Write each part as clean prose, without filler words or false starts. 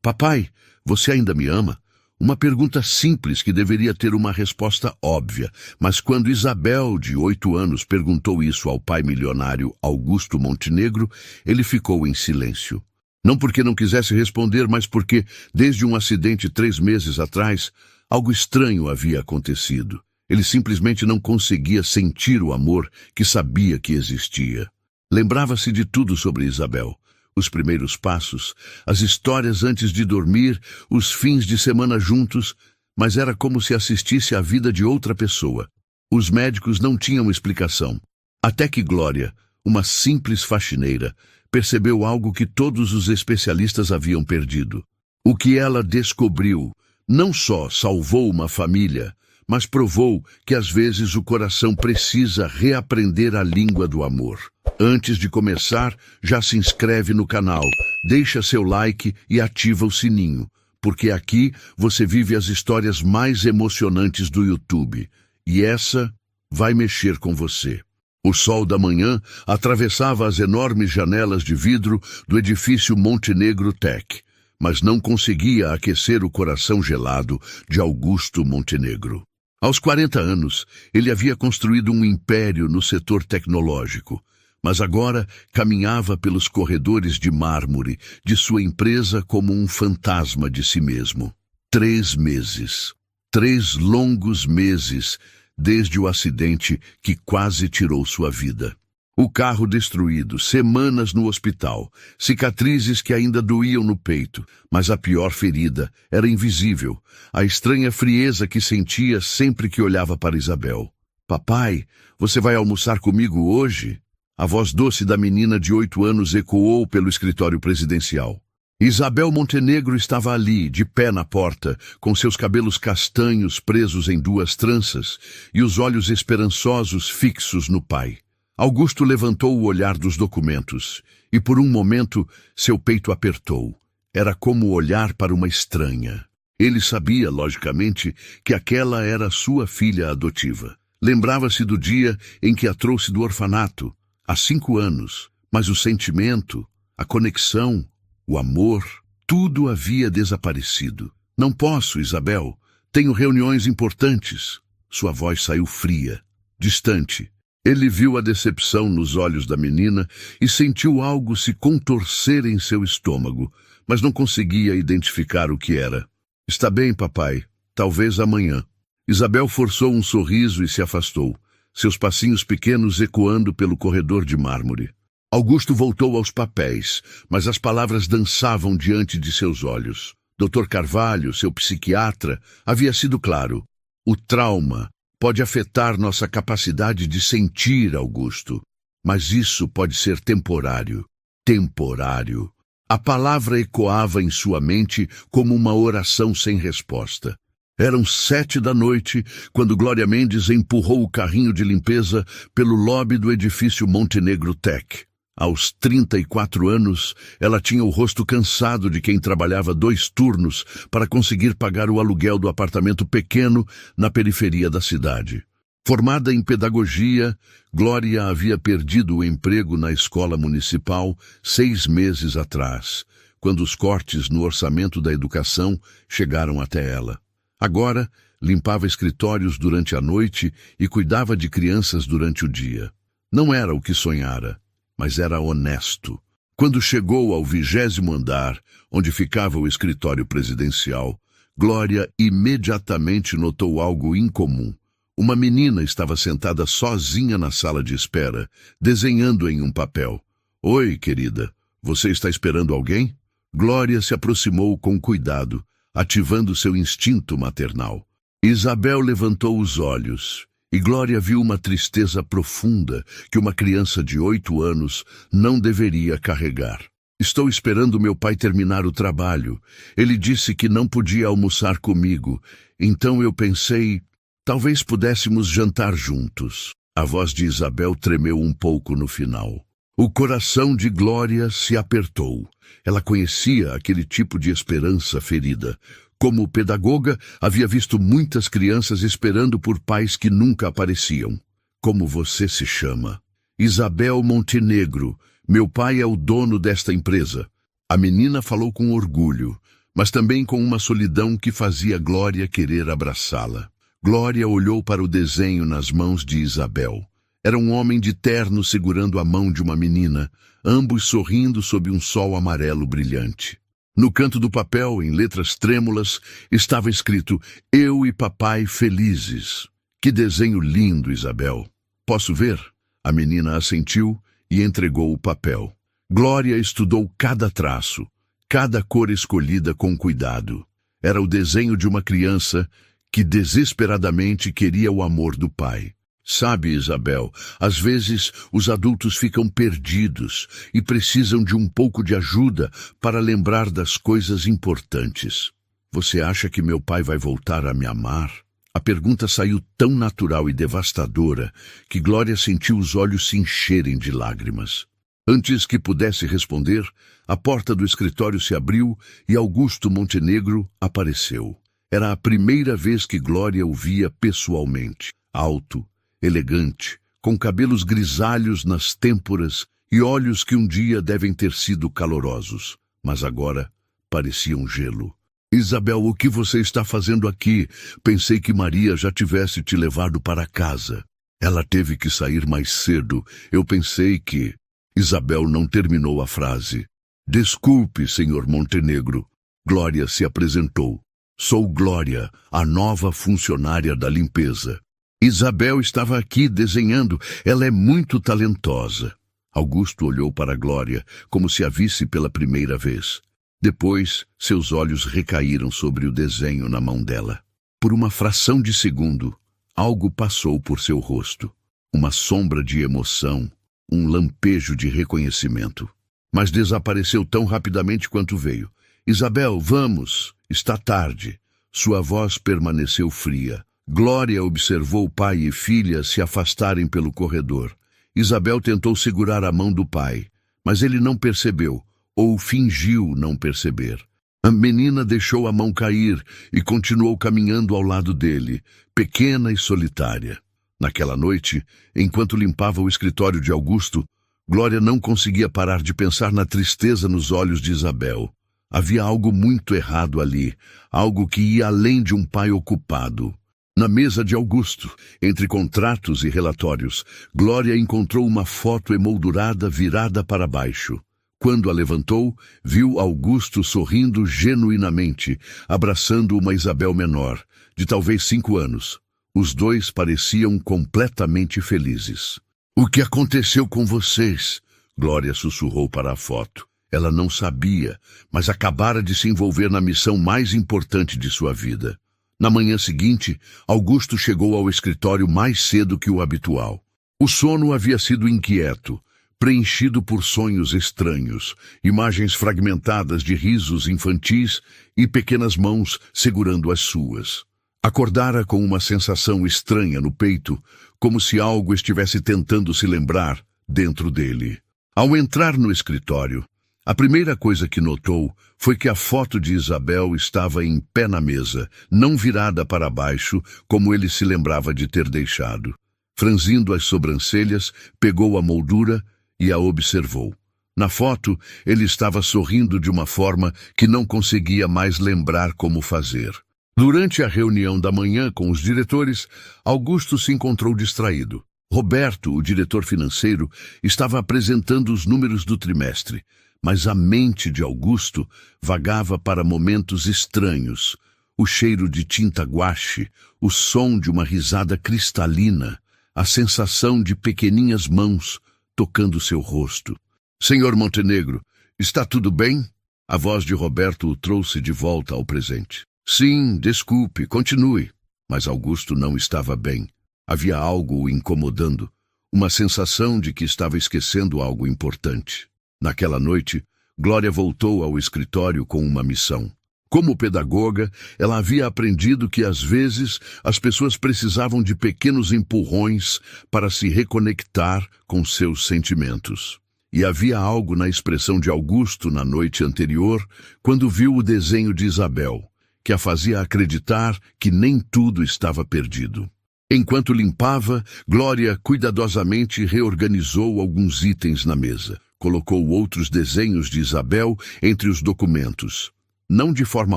Papai, você ainda me ama? Uma pergunta simples que deveria ter uma resposta óbvia, mas quando Isabel, de 8 anos, perguntou isso ao pai milionário Augusto Montenegro, ele ficou em silêncio. Não porque não quisesse responder, mas porque, desde um acidente 3 meses atrás, algo estranho havia acontecido. Ele simplesmente não conseguia sentir o amor que sabia que existia. Lembrava-se de tudo sobre Isabel. Os primeiros passos, as histórias antes de dormir, os fins de semana juntos, mas era como se assistisse à vida de outra pessoa. Os médicos não tinham explicação. Até que Glória, uma simples faxineira, percebeu algo que todos os especialistas haviam perdido. O que ela descobriu não só salvou uma família, mas provou que às vezes o coração precisa reaprender a língua do amor. Antes de começar, já se inscreve no canal, deixa seu like e ativa o sininho, porque aqui você vive as histórias mais emocionantes do YouTube, e essa vai mexer com você. O sol da manhã atravessava as enormes janelas de vidro do edifício Montenegro Tech, mas não conseguia aquecer o coração gelado de Augusto Montenegro. Aos 40 anos, ele havia construído um império no setor tecnológico, mas agora caminhava pelos corredores de mármore de sua empresa como um fantasma de si mesmo. 3 meses. 3 longos meses desde o acidente que quase tirou sua vida. O carro destruído, semanas no hospital, cicatrizes que ainda doíam no peito, mas a pior ferida era invisível, a estranha frieza que sentia sempre que olhava para Isabel. Papai, você vai almoçar comigo hoje? A voz doce da menina de 8 anos ecoou pelo escritório presidencial. Isabel Montenegro estava ali, de pé na porta, com seus cabelos castanhos presos em 2 tranças e os olhos esperançosos fixos no pai. Augusto levantou o olhar dos documentos e, por um momento, seu peito apertou. Era como olhar para uma estranha. Ele sabia, logicamente, que aquela era sua filha adotiva. Lembrava-se do dia em que a trouxe do orfanato, há 5 anos, mas o sentimento, a conexão, o amor, tudo havia desaparecido. Não posso, Isabel. Tenho reuniões importantes. Sua voz saiu fria, distante. Ele viu a decepção nos olhos da menina e sentiu algo se contorcer em seu estômago, mas não conseguia identificar o que era. Está bem, papai. Talvez amanhã. Isabel forçou um sorriso e se afastou, seus passinhos pequenos ecoando pelo corredor de mármore. Augusto voltou aos papéis, mas as palavras dançavam diante de seus olhos. Dr. Carvalho, seu psiquiatra, havia sido claro. O trauma pode afetar nossa capacidade de sentir, Augusto, mas isso pode ser temporário. Temporário. A palavra ecoava em sua mente como uma oração sem resposta. Eram 7 da noite quando Glória Mendes empurrou o carrinho de limpeza pelo lobby do edifício Montenegro Tech. Aos 34 anos, ela tinha o rosto cansado de quem trabalhava 2 turnos para conseguir pagar o aluguel do apartamento pequeno na periferia da cidade. Formada em pedagogia, Glória havia perdido o emprego na escola municipal 6 meses atrás, quando os cortes no orçamento da educação chegaram até ela. Agora, limpava escritórios durante a noite e cuidava de crianças durante o dia. Não era o que sonhara, mas era honesto. Quando chegou ao 20º andar, onde ficava o escritório presidencial, Glória imediatamente notou algo incomum. Uma menina estava sentada sozinha na sala de espera, desenhando em um papel. Oi, querida, você está esperando alguém? Glória se aproximou com cuidado, ativando seu instinto maternal. Isabel levantou os olhos, e Glória viu uma tristeza profunda que uma criança de 8 anos não deveria carregar. Estou esperando meu pai terminar o trabalho. Ele disse que não podia almoçar comigo, então eu pensei, talvez pudéssemos jantar juntos. A voz de Isabel tremeu um pouco no final. O coração de Glória se apertou. Ela conhecia aquele tipo de esperança ferida. Como pedagoga, havia visto muitas crianças esperando por pais que nunca apareciam. Como você se chama? Isabel Montenegro. Meu pai é o dono desta empresa. A menina falou com orgulho, mas também com uma solidão que fazia Glória querer abraçá-la. Glória olhou para o desenho nas mãos de Isabel. Era um homem de terno segurando a mão de uma menina, ambos sorrindo sob um sol amarelo brilhante. No canto do papel, em letras trêmulas, estava escrito: "Eu e papai felizes." "Que desenho lindo, Isabel." "Posso ver?" A menina assentiu e entregou o papel. Glória estudou cada traço, cada cor escolhida com cuidado. Era o desenho de uma criança que desesperadamente queria o amor do pai. "Sabe, Isabel, às vezes os adultos ficam perdidos e precisam de um pouco de ajuda para lembrar das coisas importantes. Você acha que meu pai vai voltar a me amar?" A pergunta saiu tão natural e devastadora que Glória sentiu os olhos se encherem de lágrimas. Antes que pudesse responder, a porta do escritório se abriu e Augusto Montenegro apareceu. Era a primeira vez que Glória o via pessoalmente. Alto, elegante, com cabelos grisalhos nas têmporas e olhos que um dia devem ter sido calorosos, mas agora pareciam gelo. "Isabel, o que você está fazendo aqui? Pensei que Maria já tivesse te levado para casa. Ela teve que sair mais cedo. Eu pensei que..." Isabel não terminou a frase. "Desculpe, senhor Montenegro." Glória se apresentou. "Sou Glória, a nova funcionária da limpeza." Isabel estava aqui desenhando. Ela é muito talentosa. Augusto olhou para Glória, como se a visse pela primeira vez. Depois, seus olhos recaíram sobre o desenho na mão dela. Por uma fração de segundo, algo passou por seu rosto. Uma sombra de emoção, um lampejo de reconhecimento. Mas desapareceu tão rapidamente quanto veio. "Isabel, vamos! Está tarde." Sua voz permaneceu fria. Glória observou pai e filha se afastarem pelo corredor. Isabel tentou segurar a mão do pai, mas ele não percebeu, ou fingiu não perceber. A menina deixou a mão cair e continuou caminhando ao lado dele, pequena e solitária. Naquela noite, enquanto limpava o escritório de Augusto, Glória não conseguia parar de pensar na tristeza nos olhos de Isabel. Havia algo muito errado ali, algo que ia além de um pai ocupado. Na mesa de Augusto, entre contratos e relatórios, Glória encontrou uma foto emoldurada virada para baixo. Quando a levantou, viu Augusto sorrindo genuinamente, abraçando uma Isabel menor, de talvez 5 anos. Os dois pareciam completamente felizes. "O que aconteceu com vocês?" Glória sussurrou para a foto. Ela não sabia, mas acabara de se envolver na missão mais importante de sua vida. Na manhã seguinte, Augusto chegou ao escritório mais cedo que o habitual. O sono havia sido inquieto, preenchido por sonhos estranhos, imagens fragmentadas de risos infantis e pequenas mãos segurando as suas. Acordara com uma sensação estranha no peito, como se algo estivesse tentando se lembrar dentro dele. Ao entrar no escritório, a primeira coisa que notou foi que a foto de Isabel estava em pé na mesa, não virada para baixo, como ele se lembrava de ter deixado. Franzindo as sobrancelhas, pegou a moldura e a observou. Na foto, ele estava sorrindo de uma forma que não conseguia mais lembrar como fazer. Durante a reunião da manhã com os diretores, Augusto se encontrou distraído. Roberto, o diretor financeiro, estava apresentando os números do trimestre, mas a mente de Augusto vagava para momentos estranhos. O cheiro de tinta guache, o som de uma risada cristalina, a sensação de pequeninhas mãos tocando seu rosto. "Senhor Montenegro, está tudo bem?" A voz de Roberto o trouxe de volta ao presente. "Sim, desculpe, continue." Mas Augusto não estava bem. Havia algo o incomodando, uma sensação de que estava esquecendo algo importante. Naquela noite, Glória voltou ao escritório com uma missão. Como pedagoga, ela havia aprendido que às vezes as pessoas precisavam de pequenos empurrões para se reconectar com seus sentimentos. E havia algo na expressão de Augusto na noite anterior, quando viu o desenho de Isabel, que a fazia acreditar que nem tudo estava perdido. Enquanto limpava, Glória cuidadosamente reorganizou alguns itens na mesa. Colocou outros desenhos de Isabel entre os documentos. não de forma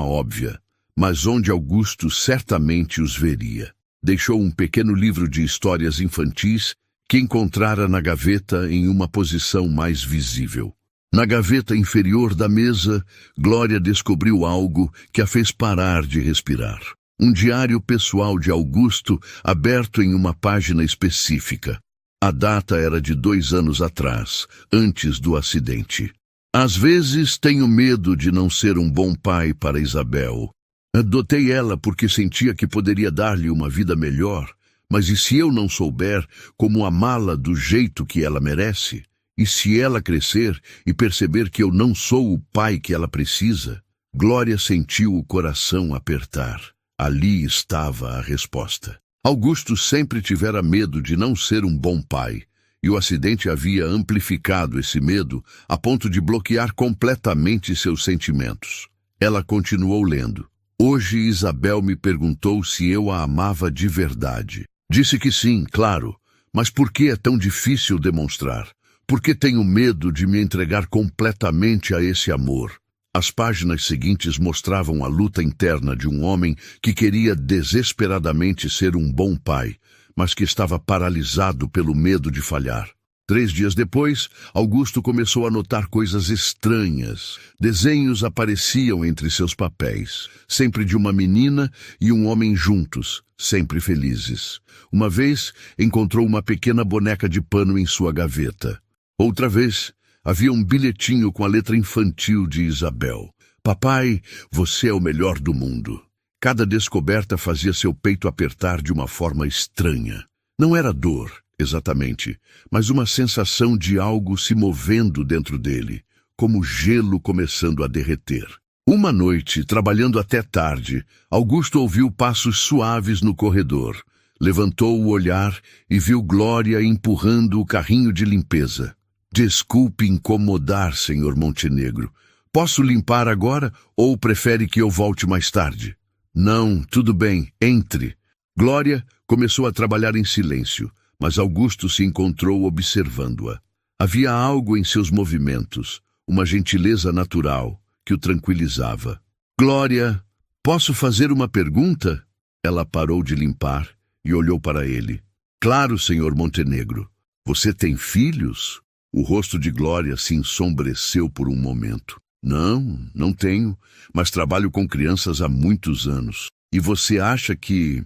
óbvia, mas onde Augusto certamente os veria. Deixou um pequeno livro de histórias infantis que encontrara na gaveta em uma posição mais visível. Na gaveta inferior da mesa, Glória descobriu algo que a fez parar de respirar. Um diário pessoal de Augusto aberto em uma página específica. A data era de 2 anos atrás, antes do acidente. Às vezes tenho medo de não ser um bom pai para Isabel. Adotei ela porque sentia que poderia dar-lhe uma vida melhor, mas e se eu não souber como amá-la do jeito que ela merece? E se ela crescer e perceber que eu não sou o pai que ela precisa? Glória sentiu o coração apertar. Ali estava a resposta. Augusto sempre tivera medo de não ser um bom pai, e o acidente havia amplificado esse medo a ponto de bloquear completamente seus sentimentos. Ela continuou lendo. Hoje Isabel me perguntou se eu a amava de verdade. Disse que sim, claro, mas por que é tão difícil demonstrar? Por que tenho medo de me entregar completamente a esse amor? As páginas seguintes mostravam a luta interna de um homem que queria desesperadamente ser um bom pai, mas que estava paralisado pelo medo de falhar. 3 dias depois, Augusto começou a notar coisas estranhas. Desenhos apareciam entre seus papéis, sempre de uma menina e um homem juntos, sempre felizes. Uma vez, encontrou uma pequena boneca de pano em sua gaveta. Outra vez, havia um bilhetinho com a letra infantil de Isabel. Papai, você é o melhor do mundo. Cada descoberta fazia seu peito apertar de uma forma estranha. Não era dor, exatamente, mas uma sensação de algo se movendo dentro dele, como gelo começando a derreter. Uma noite, trabalhando até tarde, Augusto ouviu passos suaves no corredor. Levantou o olhar e viu Glória empurrando o carrinho de limpeza. Desculpe incomodar, Sr. Montenegro. Posso limpar agora ou prefere que eu volte mais tarde? Não, tudo bem, entre. Glória começou a trabalhar em silêncio, mas Augusto se encontrou observando-a. Havia algo em seus movimentos, uma gentileza natural, que o tranquilizava. Glória, posso fazer uma pergunta? Ela parou de limpar e olhou para ele. Claro, Sr. Montenegro. Você tem filhos? O rosto de Glória se ensombreceu por um momento. Não tenho, mas trabalho com crianças há muitos anos. E você acha que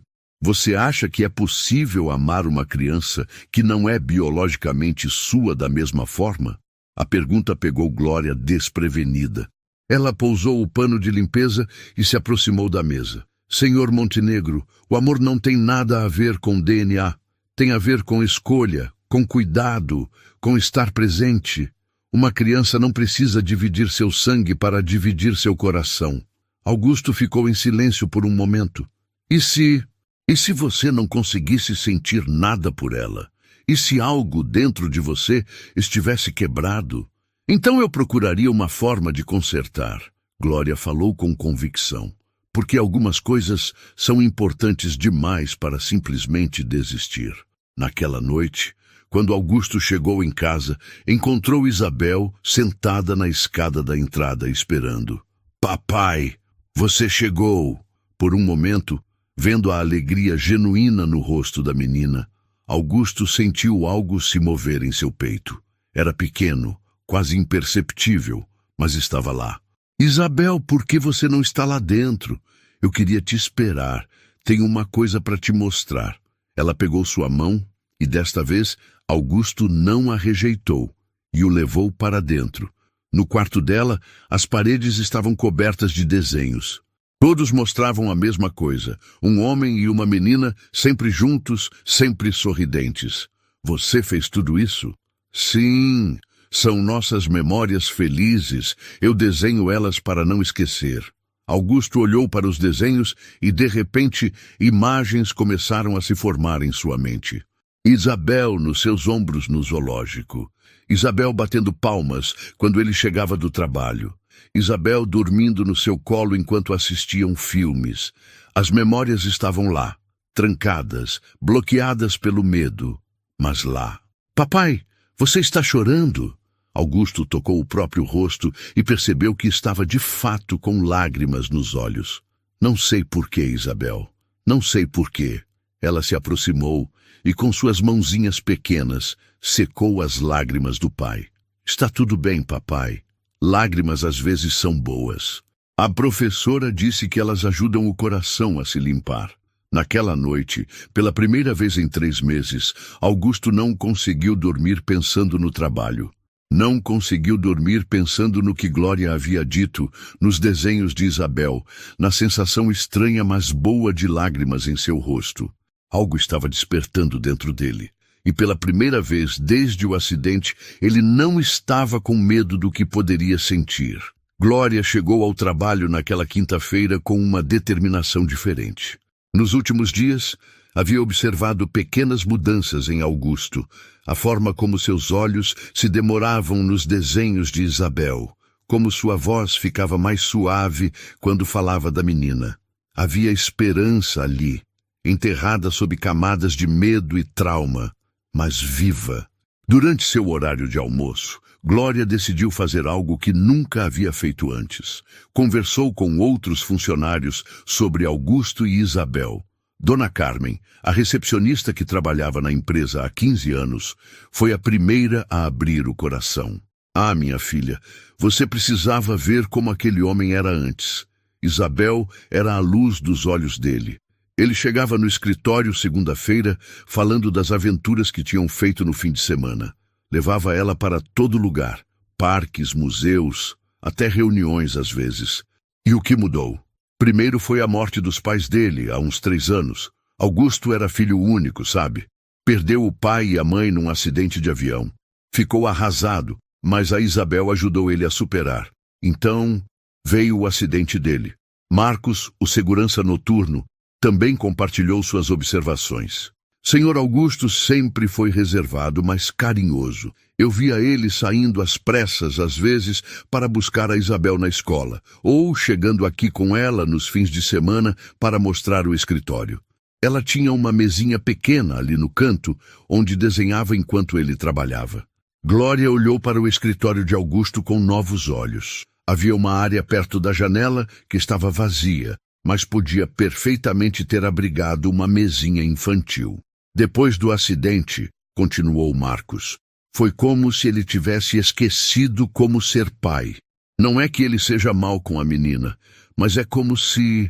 é possível amar uma criança que não é biologicamente sua da mesma forma? A pergunta pegou Glória desprevenida. Ela pousou o pano de limpeza e se aproximou da mesa. Senhor Montenegro, o amor não tem nada a ver com DNA. Tem a ver com escolha, com cuidado, com estar presente. Uma criança não precisa dividir seu sangue para dividir seu coração. Augusto ficou em silêncio por um momento. E se você não conseguisse sentir nada por ela? E se algo dentro de você estivesse quebrado? Então eu procuraria uma forma de consertar. Glória falou com convicção. Porque algumas coisas são importantes demais para simplesmente desistir. Naquela noite, quando Augusto chegou em casa, encontrou Isabel sentada na escada da entrada esperando. Papai, você chegou! Por um momento, vendo a alegria genuína no rosto da menina, Augusto sentiu algo se mover em seu peito. Era pequeno, quase imperceptível, mas estava lá. Isabel, por que você não está lá dentro? Eu queria te esperar. Tenho uma coisa para te mostrar. Ela pegou sua mão e, desta vez, Augusto não a rejeitou e o levou para dentro. No quarto dela, as paredes estavam cobertas de desenhos. Todos mostravam a mesma coisa, um homem e uma menina sempre juntos, sempre sorridentes. Você fez tudo isso? Sim, são nossas memórias felizes. Eu desenho elas para não esquecer. Augusto olhou para os desenhos e, de repente, imagens começaram a se formar em sua mente. Isabel nos seus ombros no zoológico. Isabel batendo palmas quando ele chegava do trabalho. Isabel dormindo no seu colo enquanto assistiam filmes. As memórias estavam lá, trancadas, bloqueadas pelo medo, mas lá. Papai, você está chorando? Augusto tocou o próprio rosto e percebeu que estava de fato com lágrimas nos olhos. Não sei por quê, Isabel. Não sei por quê. Ela se aproximou e, com suas mãozinhas pequenas, secou as lágrimas do pai. Está tudo bem, papai. Lágrimas às vezes são boas. A professora disse que elas ajudam o coração a se limpar. Naquela noite, pela primeira vez em 3 meses, Augusto não conseguiu dormir pensando no trabalho. Não conseguiu dormir pensando no que Glória havia dito, nos desenhos de Isabel, na sensação estranha mas boa de lágrimas em seu rosto. Algo estava despertando dentro dele. E pela primeira vez desde o acidente, ele não estava com medo do que poderia sentir. Glória chegou ao trabalho naquela quinta-feira com uma determinação diferente. Nos últimos dias, havia observado pequenas mudanças em Augusto, a forma como seus olhos se demoravam nos desenhos de Isabel, como sua voz ficava mais suave quando falava da menina. Havia esperança ali, enterrada sob camadas de medo e trauma, mas viva. Durante seu horário de almoço, Glória decidiu fazer algo que nunca havia feito antes. Conversou com outros funcionários sobre Augusto e Isabel. Dona Carmen, a recepcionista que trabalhava na empresa há 15 anos, foi a primeira a abrir o coração. Ah, minha filha, você precisava ver como aquele homem era antes. Isabel era a luz dos olhos dele. Ele chegava no escritório segunda-feira, falando das aventuras que tinham feito no fim de semana. Levava ela para todo lugar, parques, museus, até reuniões às vezes. E o que mudou? Primeiro foi a morte dos pais dele, há uns 3 anos. Augusto era filho único, sabe? Perdeu o pai e a mãe num acidente de avião. Ficou arrasado, mas a Isabel ajudou ele a superar. Então, veio o acidente dele. Marcos, o segurança noturno, também compartilhou suas observações. Senhor Augusto sempre foi reservado, mas carinhoso. Eu via ele saindo às pressas, às vezes, para buscar a Isabel na escola, ou chegando aqui com ela nos fins de semana para mostrar o escritório. Ela tinha uma mesinha pequena ali no canto, onde desenhava enquanto ele trabalhava. Glória olhou para o escritório de Augusto com novos olhos. Havia uma área perto da janela que estava vazia, mas podia perfeitamente ter abrigado uma mesinha infantil. Depois do acidente, continuou Marcos, foi como se ele tivesse esquecido como ser pai. Não é que ele seja mau com a menina, mas é como se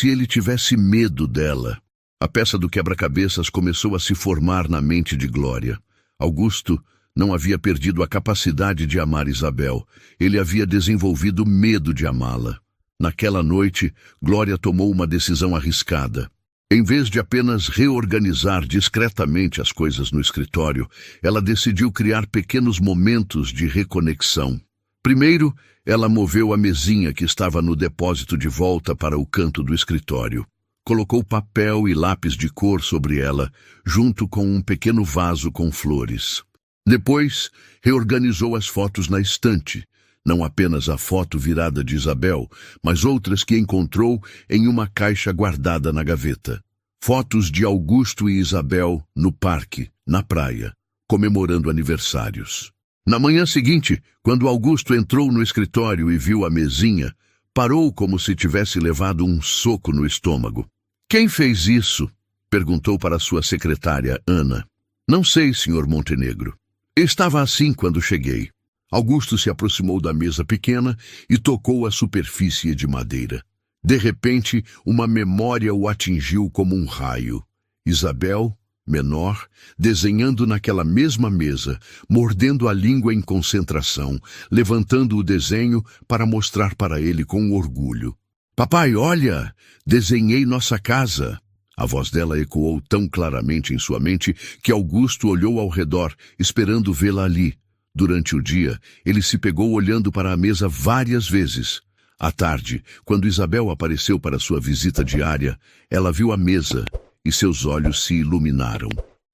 ele tivesse medo dela. A peça do quebra-cabeças começou a se formar na mente de Glória. Augusto não havia perdido a capacidade de amar Isabel. Ele havia desenvolvido medo de amá-la. Naquela noite, Glória tomou uma decisão arriscada. Em vez de apenas reorganizar discretamente as coisas no escritório, ela decidiu criar pequenos momentos de reconexão. Primeiro, ela moveu a mesinha que estava no depósito de volta para o canto do escritório. Colocou papel e lápis de cor sobre ela, junto com um pequeno vaso com flores. Depois, reorganizou as fotos na estante. Não apenas a foto virada de Isabel, mas outras que encontrou em uma caixa guardada na gaveta. Fotos de Augusto e Isabel no parque, na praia, comemorando aniversários. Na manhã seguinte, quando Augusto entrou no escritório e viu a mesinha, parou como se tivesse levado um soco no estômago. "Quem fez isso?" perguntou para sua secretária, Ana. "Não sei, Sr. Montenegro. Estava assim quando cheguei." Augusto se aproximou da mesa pequena e tocou a superfície de madeira. De repente, uma memória o atingiu como um raio. Isabel, menor, desenhando naquela mesma mesa, mordendo a língua em concentração, levantando o desenho para mostrar para ele com orgulho. "Papai, olha! Desenhei nossa casa!" A voz dela ecoou tão claramente em sua mente que Augusto olhou ao redor, esperando vê-la ali. Durante o dia, ele se pegou olhando para a mesa várias vezes. À tarde, quando Isabel apareceu para sua visita diária, ela viu a mesa e seus olhos se iluminaram.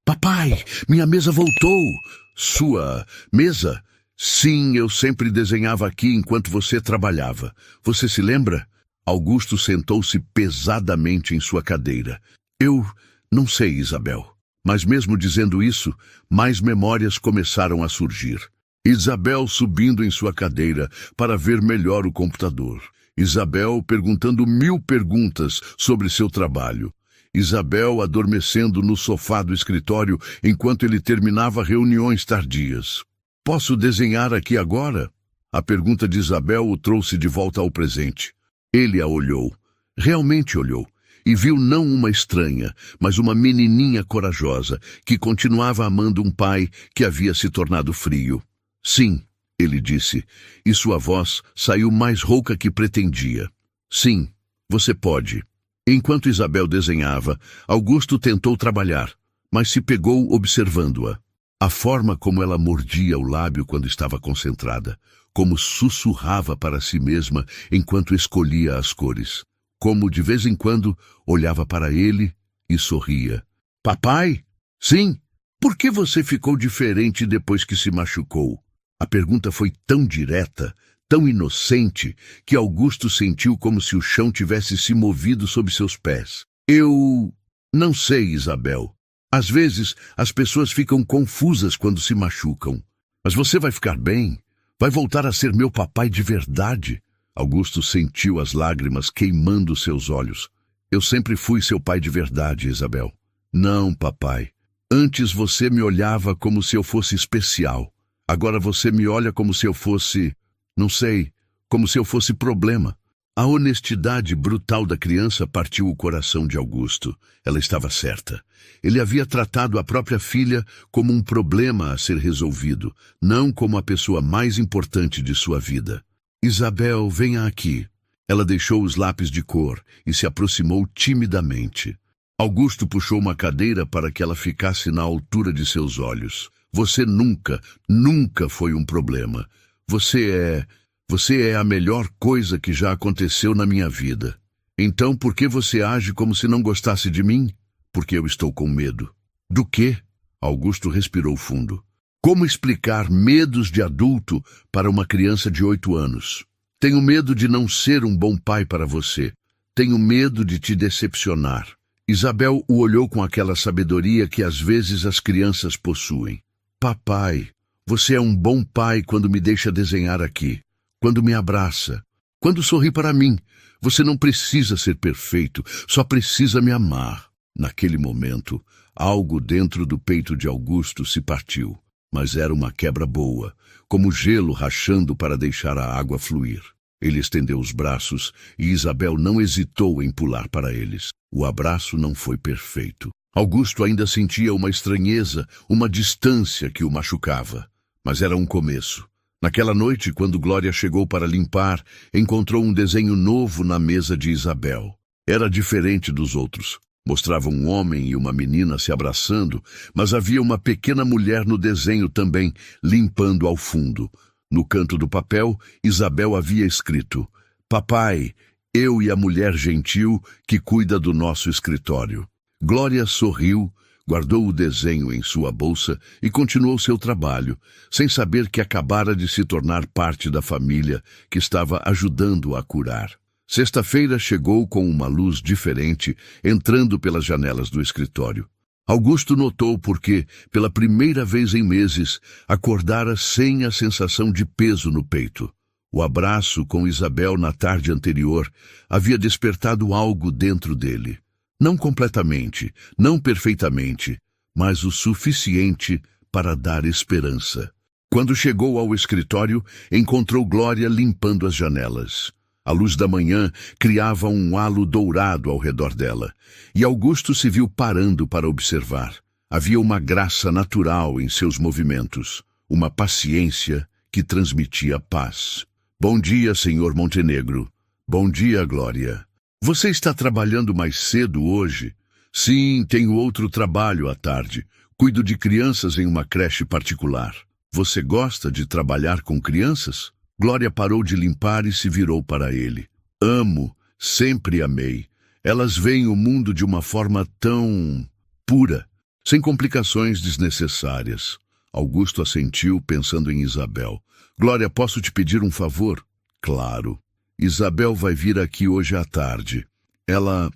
"Papai, minha mesa voltou!" "Sua mesa?" "Sim, eu sempre desenhava aqui enquanto você trabalhava. Você se lembra?" Augusto sentou-se pesadamente em sua cadeira. "Eu não sei, Isabel." Mas mesmo dizendo isso, mais memórias começaram a surgir. Isabel subindo em sua cadeira para ver melhor o computador. Isabel perguntando 1000 perguntas sobre seu trabalho. Isabel adormecendo no sofá do escritório enquanto ele terminava reuniões tardias. Posso desenhar aqui agora? A pergunta de Isabel o trouxe de volta ao presente. Ele a olhou. Realmente olhou. E viu não uma estranha, mas uma menininha corajosa, que continuava amando um pai que havia se tornado frio. Sim, ele disse, e sua voz saiu mais rouca que pretendia. Sim, você pode. Enquanto Isabel desenhava, Augusto tentou trabalhar, mas se pegou observando-a. A forma como ela mordia o lábio quando estava concentrada, como sussurrava para si mesma enquanto escolhia as cores, como de vez em quando olhava para ele e sorria. Papai? Sim. Por que você ficou diferente depois que se machucou? A pergunta foi tão direta, tão inocente, que Augusto sentiu como se o chão tivesse se movido sob seus pés. Eu não sei, Isabel. Às vezes, as pessoas ficam confusas quando se machucam. Mas você vai ficar bem. Vai voltar a ser meu papai de verdade. Augusto sentiu as lágrimas queimando seus olhos. Eu sempre fui seu pai de verdade, Isabel. Não, papai. Antes você me olhava como se eu fosse especial. Agora você me olha como se eu fosse, não sei, como se eu fosse problema. A honestidade brutal da criança partiu o coração de Augusto. Ela estava certa. Ele havia tratado a própria filha como um problema a ser resolvido, não como a pessoa mais importante de sua vida. Isabel, venha aqui. Ela deixou os lápis de cor e se aproximou timidamente. Augusto puxou uma cadeira para que ela ficasse na altura de seus olhos. Você nunca foi um problema. Você é a melhor coisa que já aconteceu na minha vida. Então por que você age como se não gostasse de mim? Porque eu estou com medo. Do quê? Augusto respirou fundo. Como explicar medos de adulto para uma criança de 8 anos? Tenho medo de não ser um bom pai para você. Tenho medo de te decepcionar. Isabel o olhou com aquela sabedoria que às vezes as crianças possuem. Papai, você é um bom pai quando me deixa desenhar aqui, quando me abraça, quando sorri para mim. Você não precisa ser perfeito, só precisa me amar. Naquele momento, algo dentro do peito de Augusto se partiu, mas era uma quebra boa, como gelo rachando para deixar a água fluir. Ele estendeu os braços e Isabel não hesitou em pular para eles. O abraço não foi perfeito. Augusto ainda sentia uma estranheza, uma distância que o machucava. Mas era um começo. Naquela noite, quando Glória chegou para limpar, encontrou um desenho novo na mesa de Isabel. Era diferente dos outros. Mostrava um homem e uma menina se abraçando, mas havia uma pequena mulher no desenho também, limpando ao fundo. No canto do papel, Isabel havia escrito: Papai, eu e a mulher gentil que cuida do nosso escritório. Glória sorriu, guardou o desenho em sua bolsa e continuou seu trabalho, sem saber que acabara de se tornar parte da família que estava ajudando a curar. Sexta-feira chegou com uma luz diferente, entrando pelas janelas do escritório. Augusto notou porque, pela primeira vez em meses, acordara sem a sensação de peso no peito. O abraço com Isabel na tarde anterior havia despertado algo dentro dele. Não completamente, não perfeitamente, mas o suficiente para dar esperança. Quando chegou ao escritório, encontrou Glória limpando as janelas. A luz da manhã criava um halo dourado ao redor dela, e Augusto se viu parando para observar. Havia uma graça natural em seus movimentos, uma paciência que transmitia paz. Bom dia, senhor Montenegro. Bom dia, Glória. Você está trabalhando mais cedo hoje? Sim, tenho outro trabalho à tarde. Cuido de crianças em uma creche particular. Você gosta de trabalhar com crianças? Glória parou de limpar e se virou para ele. Amo, sempre amei. Elas veem o mundo de uma forma tão pura, sem complicações desnecessárias. Augusto assentiu, pensando em Isabel. Glória, posso te pedir um favor? Claro. Isabel vai vir aqui hoje à tarde. Ela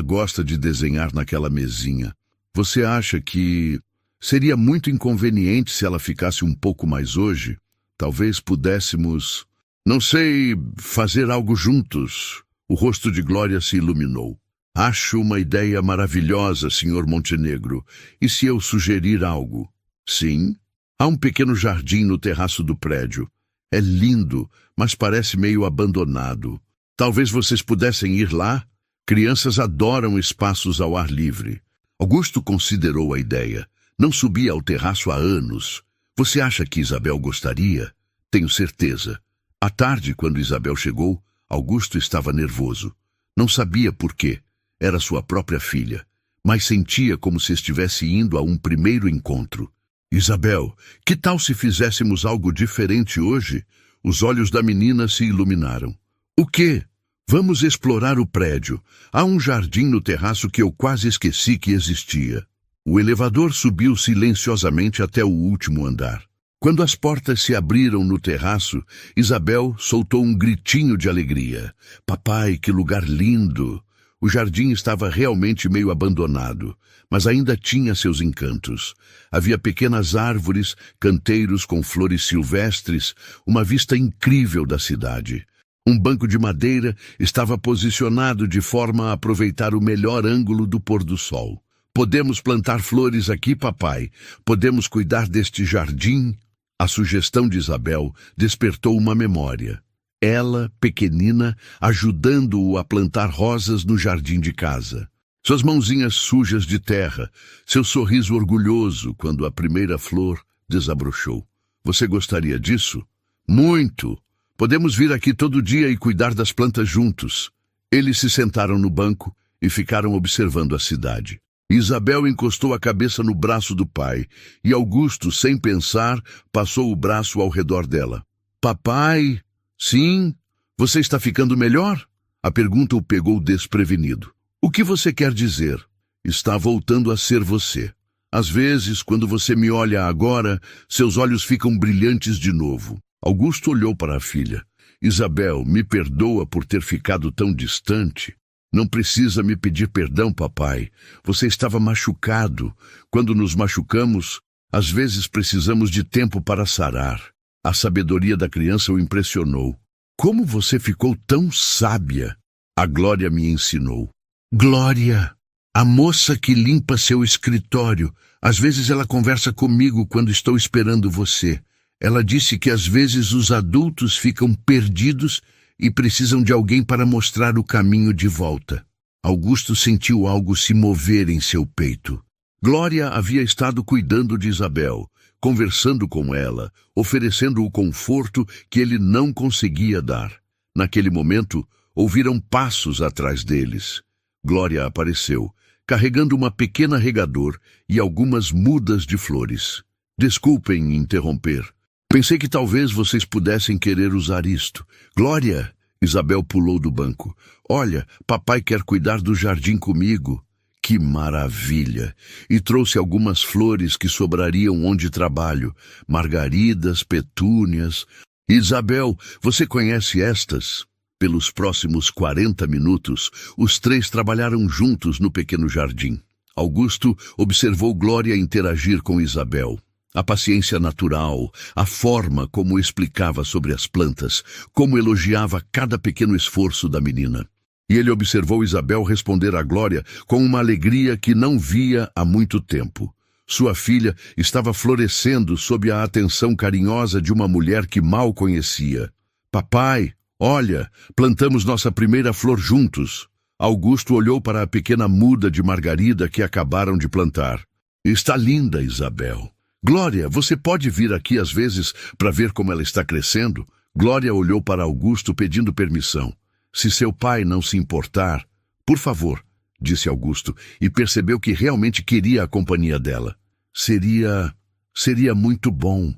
gosta de desenhar naquela mesinha. Você acha que Seria muito inconveniente se ela ficasse um pouco mais hoje. Talvez pudéssemos, não sei, fazer algo juntos. O rosto de Glória se iluminou. Acho uma ideia maravilhosa, Sr. Montenegro. E se eu sugerir algo? Sim. Há um pequeno jardim no terraço do prédio. É lindo, mas parece meio abandonado. Talvez vocês pudessem ir lá? Crianças adoram espaços ao ar livre. Augusto considerou a ideia. Não subia ao terraço há anos. Você acha que Isabel gostaria? Tenho certeza. À tarde, quando Isabel chegou, Augusto estava nervoso. Não sabia por quê. Era sua própria filha, mas sentia como se estivesse indo a um primeiro encontro. Isabel, que tal se fizéssemos algo diferente hoje? Os olhos da menina se iluminaram. O quê? Vamos explorar o prédio. Há um jardim no terraço que eu quase esqueci que existia. O elevador subiu silenciosamente até o último andar. Quando as portas se abriram no terraço, Isabel soltou um gritinho de alegria. Papai, que lugar lindo! O jardim estava realmente meio abandonado, mas ainda tinha seus encantos. Havia pequenas árvores, canteiros com flores silvestres, uma vista incrível da cidade. Um banco de madeira estava posicionado de forma a aproveitar o melhor ângulo do pôr do sol. Podemos plantar flores aqui, papai. Podemos cuidar deste jardim. A sugestão de Isabel despertou uma memória. Ela, pequenina, ajudando-o a plantar rosas no jardim de casa. Suas mãozinhas sujas de terra, seu sorriso orgulhoso quando a primeira flor desabrochou. Você gostaria disso? Muito! Podemos vir aqui todo dia e cuidar das plantas juntos. Eles se sentaram no banco e ficaram observando a cidade. Isabel encostou a cabeça no braço do pai e Augusto, sem pensar, passou o braço ao redor dela. Papai? Sim? Você está ficando melhor? A pergunta o pegou desprevenido. O que você quer dizer? Está voltando a ser você. Às vezes, quando você me olha agora, seus olhos ficam brilhantes de novo. Augusto olhou para a filha. Isabel, me perdoa por ter ficado tão distante. Não precisa me pedir perdão, papai. Você estava machucado. Quando nos machucamos, às vezes precisamos de tempo para sarar. A sabedoria da criança o impressionou. Como você ficou tão sábia? A Glória me ensinou. Glória, a moça que limpa seu escritório. Às vezes ela conversa comigo quando estou esperando você. Ela disse que às vezes os adultos ficam perdidos e precisam de alguém para mostrar o caminho de volta. Augusto sentiu algo se mover em seu peito. Glória havia estado cuidando de Isabel, conversando com ela, oferecendo o conforto que ele não conseguia dar. Naquele momento, ouviram passos atrás deles. Glória apareceu, carregando uma pequena regador e algumas mudas de flores. Desculpem interromper. Pensei que talvez vocês pudessem querer usar isto. Glória! Isabel pulou do banco. Olha, papai quer cuidar do jardim comigo. Que maravilha! E trouxe algumas flores que sobrariam onde trabalho. Margaridas, petúnias. Isabel, você conhece estas? Pelos próximos 40 minutos, os três trabalharam juntos no pequeno jardim. Augusto observou Glória interagir com Isabel. A paciência natural, a forma como explicava sobre as plantas, como elogiava cada pequeno esforço da menina. E ele observou Isabel responder a Glória com uma alegria que não via há muito tempo. Sua filha estava florescendo sob a atenção carinhosa de uma mulher que mal conhecia. Papai, olha, plantamos nossa primeira flor juntos. Augusto olhou para a pequena muda de margarida que acabaram de plantar. Está linda, Isabel. Glória, você pode vir aqui às vezes para ver como ela está crescendo? Glória olhou para Augusto pedindo permissão. Se seu pai não se importar, por favor, disse Augusto, e percebeu que realmente queria a companhia dela. Seria muito bom.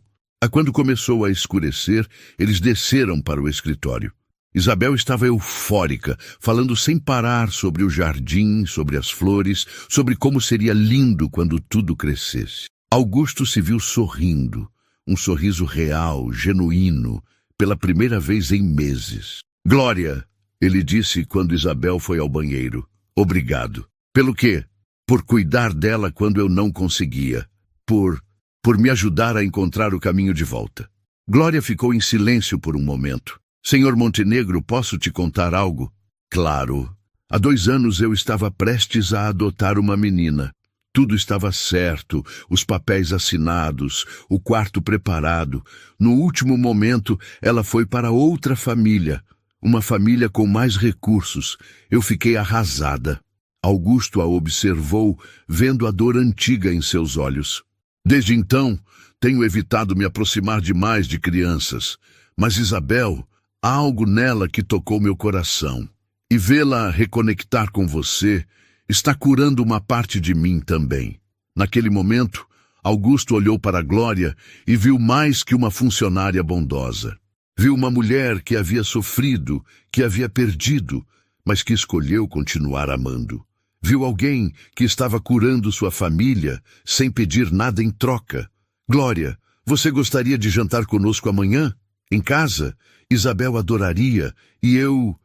Quando começou a escurecer, eles desceram para o escritório. Isabel estava eufórica, falando sem parar sobre o jardim, sobre as flores, sobre como seria lindo quando tudo crescesse. Augusto se viu sorrindo, um sorriso real, genuíno, pela primeira vez em meses. Glória, ele disse quando Isabel foi ao banheiro. Obrigado. Pelo quê? Por cuidar dela quando eu não conseguia. por me ajudar a encontrar o caminho de volta. Glória ficou em silêncio por um momento. Senhor Montenegro, posso te contar algo? Claro. Há 2 anos eu estava prestes a adotar uma menina. Tudo estava certo, os papéis assinados, o quarto preparado. No último momento, ela foi para outra família, uma família com mais recursos. Eu fiquei arrasada. Augusto a observou, vendo a dor antiga em seus olhos. Desde então, tenho evitado me aproximar demais de crianças. Mas Isabel, há algo nela que tocou meu coração. E vê-la reconectar com você está curando uma parte de mim também. Naquele momento, Augusto olhou para Glória e viu mais que uma funcionária bondosa. Viu uma mulher que havia sofrido, que havia perdido, mas que escolheu continuar amando. Viu alguém que estava curando sua família sem pedir nada em troca. Glória, você gostaria de jantar conosco amanhã? Em casa? Isabel adoraria e eu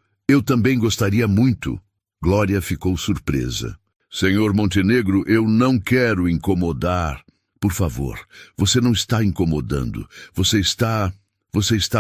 também gostaria muito. Glória ficou surpresa. Senhor Montenegro, eu não quero incomodar. Por favor, você não está incomodando. Você está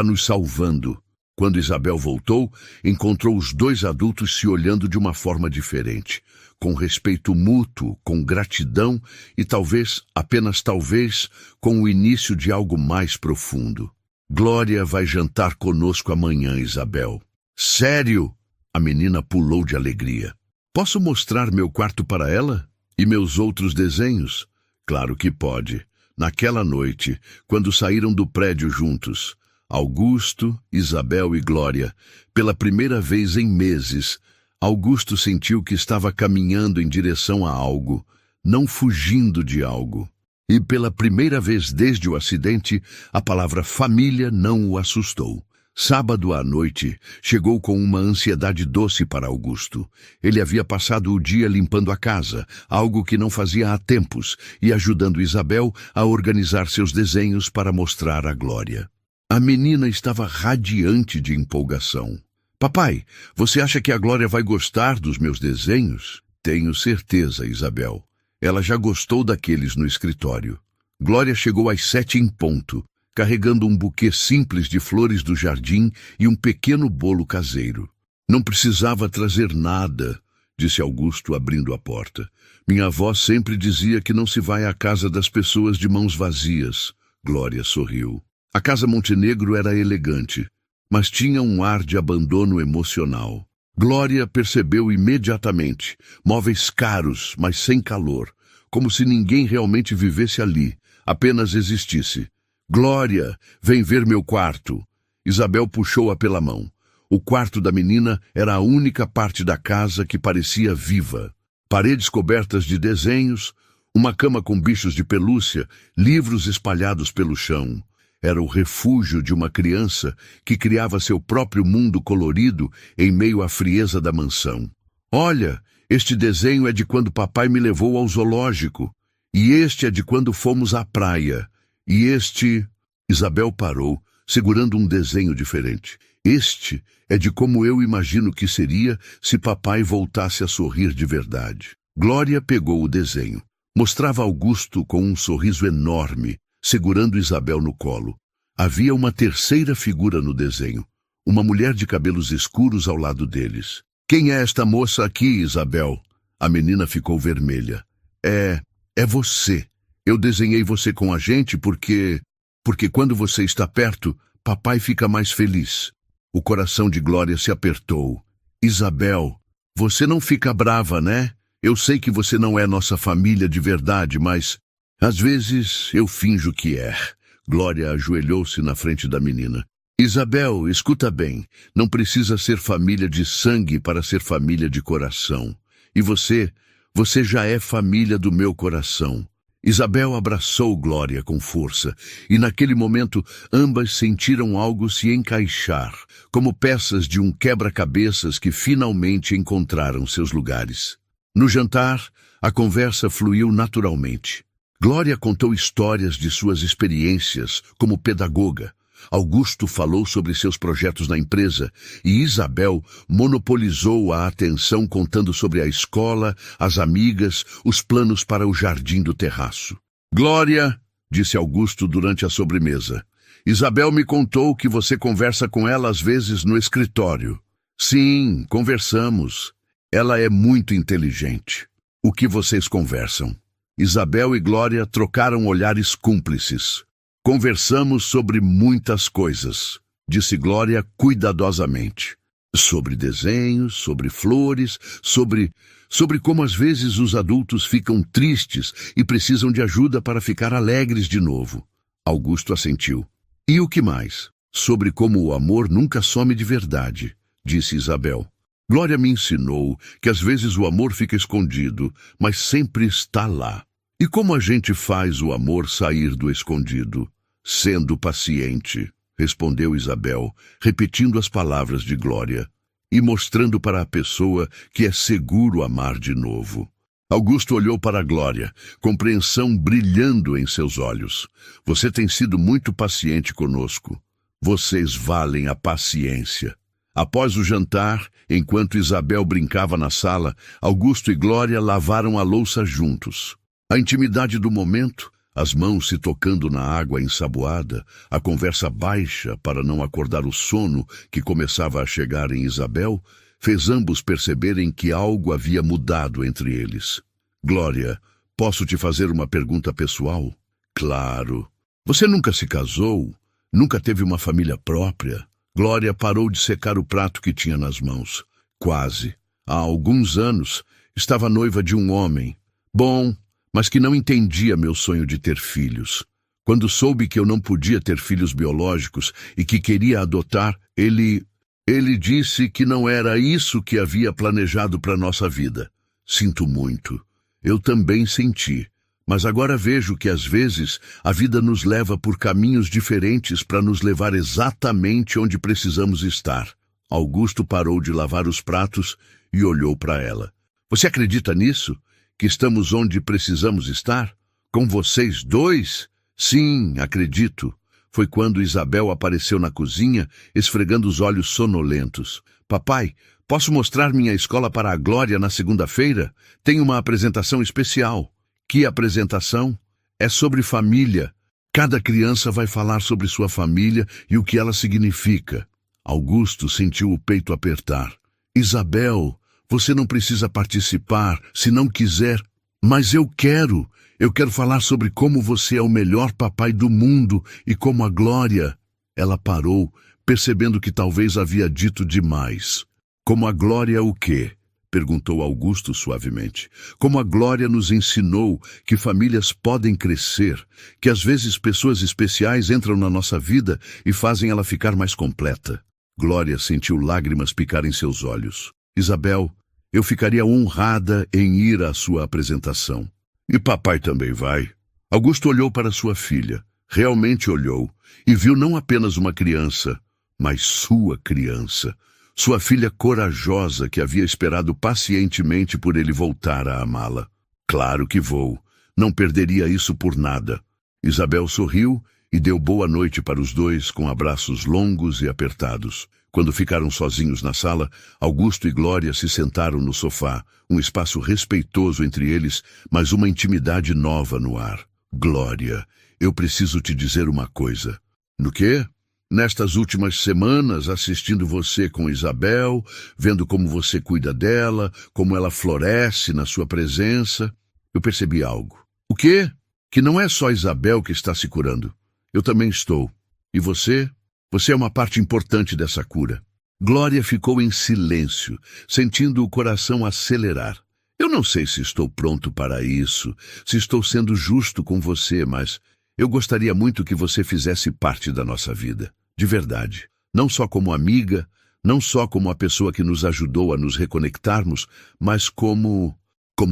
nos salvando. Quando Isabel voltou, encontrou os 2 adultos se olhando de uma forma diferente, com respeito mútuo, com gratidão e talvez, apenas talvez, com o início de algo mais profundo. Glória vai jantar conosco amanhã, Isabel. Sério? A menina pulou de alegria. Posso mostrar meu quarto para ela? E meus outros desenhos? Claro que pode. Naquela noite, quando saíram do prédio juntos, Augusto, Isabel e Glória, pela primeira vez em meses, Augusto sentiu que estava caminhando em direção a algo, não fugindo de algo. E pela primeira vez desde o acidente, a palavra família não o assustou. Sábado à noite, chegou com uma ansiedade doce para Augusto. Ele havia passado o dia limpando a casa, algo que não fazia há tempos, e ajudando Isabel a organizar seus desenhos para mostrar a Glória. A menina estava radiante de empolgação. Papai, você acha que a Glória vai gostar dos meus desenhos? Tenho certeza, Isabel. Ela já gostou daqueles no escritório. Glória chegou às 7 em ponto, carregando um buquê simples de flores do jardim e um pequeno bolo caseiro. Não precisava trazer nada, disse Augusto abrindo a porta. Minha avó sempre dizia que não se vai à casa das pessoas de mãos vazias. Glória sorriu. A casa Montenegro era elegante, mas tinha um ar de abandono emocional. Glória percebeu imediatamente, móveis caros, mas sem calor, como se ninguém realmente vivesse ali, apenas existisse. Glória, vem ver meu quarto. Isabel puxou-a pela mão. O quarto da menina era a única parte da casa que parecia viva. Paredes cobertas de desenhos, uma cama com bichos de pelúcia, livros espalhados pelo chão. Era o refúgio de uma criança que criava seu próprio mundo colorido em meio à frieza da mansão. Olha, este desenho é de quando papai me levou ao zoológico. E este é de quando fomos à praia. E este... Isabel parou, segurando um desenho diferente. Este é de como eu imagino que seria se papai voltasse a sorrir de verdade. Glória pegou o desenho. Mostrava Augusto com um sorriso enorme, segurando Isabel no colo. Havia uma terceira figura no desenho, uma mulher de cabelos escuros ao lado deles. Quem é esta moça aqui, Isabel? A menina ficou vermelha. É você. Eu desenhei você com a gente porque quando você está perto, papai fica mais feliz. O coração de Glória se apertou. Isabel, você não fica brava, né? Eu sei que você não é nossa família de verdade, mas às vezes eu finjo que é. Glória ajoelhou-se na frente da menina. Isabel, escuta bem. Não precisa ser família de sangue para ser família de coração. E você já é família do meu coração. Isabel abraçou Glória com força, e naquele momento ambas sentiram algo se encaixar, como peças de um quebra-cabeças que finalmente encontraram seus lugares. No jantar, a conversa fluiu naturalmente. Glória contou histórias de suas experiências como pedagoga. Augusto falou sobre seus projetos na empresa e Isabel monopolizou a atenção contando sobre a escola, as amigas, os planos para o jardim do terraço. Glória, disse Augusto durante a sobremesa, Isabel me contou que você conversa com ela às vezes no escritório. Sim, conversamos. Ela é muito inteligente. O que vocês conversam? Isabel e Glória trocaram olhares cúmplices. Conversamos sobre muitas coisas, disse Glória cuidadosamente. Sobre desenhos, sobre flores, sobre como às vezes os adultos ficam tristes e precisam de ajuda para ficar alegres de novo. Augusto assentiu. E o que mais? Sobre como o amor nunca some de verdade, disse Isabel. Glória me ensinou que às vezes o amor fica escondido, mas sempre está lá. E como a gente faz o amor sair do escondido? Sendo paciente, respondeu Isabel, repetindo as palavras de Glória, e mostrando para a pessoa que é seguro amar de novo. Augusto olhou para a Glória, compreensão brilhando em seus olhos. Você tem sido muito paciente conosco. Vocês valem a paciência. Após o jantar, enquanto Isabel brincava na sala, Augusto e Glória lavaram a louça juntos. A intimidade do momento, as mãos se tocando na água ensaboada, a conversa baixa para não acordar o sono que começava a chegar em Isabel, fez ambos perceberem que algo havia mudado entre eles. Glória, posso te fazer uma pergunta pessoal? Claro. Você nunca se casou? Nunca teve uma família própria? Glória parou de secar o prato que tinha nas mãos. Quase. Há alguns anos, estava noiva de um homem. Bom, mas que não entendia meu sonho de ter filhos. Quando soube que eu não podia ter filhos biológicos e que queria adotar, ele disse que não era isso que havia planejado para nossa vida. Sinto muito. Eu também senti. Mas agora vejo que às vezes a vida nos leva por caminhos diferentes para nos levar exatamente onde precisamos estar. Augusto parou de lavar os pratos e olhou para ela. Você acredita nisso? Que estamos onde precisamos estar? Com vocês dois? Sim, acredito. Foi quando Isabel apareceu na cozinha, esfregando os olhos sonolentos. Papai, posso mostrar minha escola para a Glória na segunda-feira? Tem uma apresentação especial. Que apresentação? É sobre família. Cada criança vai falar sobre sua família e o que ela significa. Augusto sentiu o peito apertar. Isabel, você não precisa participar se não quiser. Mas eu quero. Eu quero falar sobre como você é o melhor papai do mundo e como a Glória. Ela parou, percebendo que talvez havia dito demais. Como a Glória o quê? Perguntou Augusto suavemente. Como a Glória nos ensinou que famílias podem crescer, que às vezes pessoas especiais entram na nossa vida e fazem ela ficar mais completa. Glória sentiu lágrimas picar em seus olhos. Isabel, eu ficaria honrada em ir à sua apresentação. E papai também vai. Augusto olhou para sua filha, realmente olhou, e viu não apenas uma criança, mas sua criança. Sua filha corajosa que havia esperado pacientemente por ele voltar a amá-la. Claro que vou. Não perderia isso por nada. Isabel sorriu e deu boa noite para os dois com abraços longos e apertados. Quando ficaram sozinhos na sala, Augusto e Glória se sentaram no sofá, um espaço respeitoso entre eles, mas uma intimidade nova no ar. Glória, eu preciso te dizer uma coisa. No quê? Nestas últimas semanas, assistindo você com Isabel, vendo como você cuida dela, como ela floresce na sua presença, eu percebi algo. O quê? Que não é só Isabel que está se curando. Eu também estou. E você? Você é uma parte importante dessa cura. Glória ficou em silêncio, sentindo o coração acelerar. Eu não sei se estou pronto para isso, se estou sendo justo com você, mas eu gostaria muito que você fizesse parte da nossa vida. De verdade. Não só como amiga, não só como a pessoa que nos ajudou a nos reconectarmos, mas como